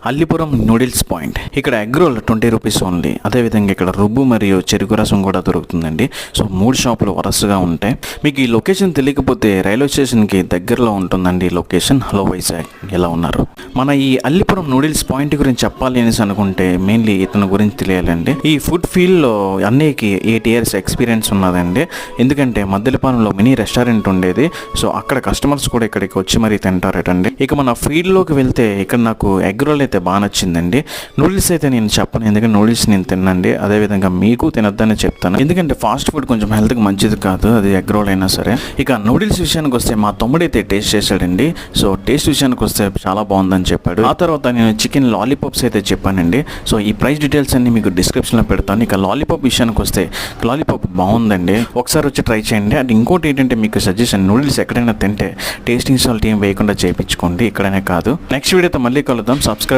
Allipuram noodles point. ఇక్కడ egg role 20 rupees only. అదేవిధంగా ఇక్కడ రుబ్బు మరియు చెరుకు రసం కూడా దొరుకుతుందండి. సో 3 షాపులు వరుసగా ఉంటాయి. మీకు ఈ లొకేషన్ తెలియకపోతే రైల్వే స్టేషన్కి దగ్గరలో ఉంటుందండి ఈ లొకేషన్. హలో వైజాగ్, ఎలా ఉన్నారు? మన ఈ అల్లిపురం నూడిల్స్ పాయింట్ గురించి చెప్పాలి అనేసి అనుకుంటే మెయిన్లీ ఇతని గురించి తెలియాలండి. ఈ ఫుడ్ ఫీల్డ్లో అన్నయ్యకి 8 ఇయర్స్ ఎక్స్పీరియన్స్ ఉన్నదండి. ఎందుకంటే మద్దెలపాలెంలో మినీ రెస్టారెంట్ ఉండేది. సో అక్కడ కస్టమర్స్ కూడా ఇక్కడికి వచ్చి మరీ తింటారటండి. ఇక మన ఫీల్డ్లోకి వెళ్తే ఇక్కడ నాకు ఎగ్ రోల్ అయితే బాగా నచ్చిందండి. నూడిల్స్ అయితే నేను చెప్పను, ఎందుకంటే నూడిల్స్ నేను తినండి. అదేవిధంగా మీకు తినొద్దని చెప్తాను, ఎందుకంటే ఫాస్ట్ ఫుడ్ కొంచెం హెల్త్కి మంచిది కాదు, అది ఎగ్ రోల్ అయినా సరే. ఇక నూడిల్స్ విషయానికి వస్తే మా తమ్ముడైతే టేస్ట్ చేశాడండి. సో టేస్ట్ విషయానికి వస్తే చాలా బాగుందని చెప్పాడు. ఆ తర్వాత నేను చికెన్ లాలీపాప్స్ అయితే చెప్పానండి. సో ఈ ప్రైస్ డీటెయిల్స్ అన్ని మీకు డిస్క్రిప్షన్లో పెడతాను. ఇక లాలీపాప్ విషయానికి వస్తే లాలీపాప్ బాగుందండి, ఒకసారి వచ్చి ట్రై చేయండి. అండ్ ఇంకోటి ఏంటంటే మీకు సజెషన్, నూడిల్స్ ఎక్కడైనా తింటే టేస్టింగ్ సాల్ట్ ఏం వేయకుండా చేయించుకోండి, ఇక్కడనే కాదు. నెక్స్ట్ వీడియోతో మళ్ళీ కలుద్దాం. సబ్స్క్రైబ్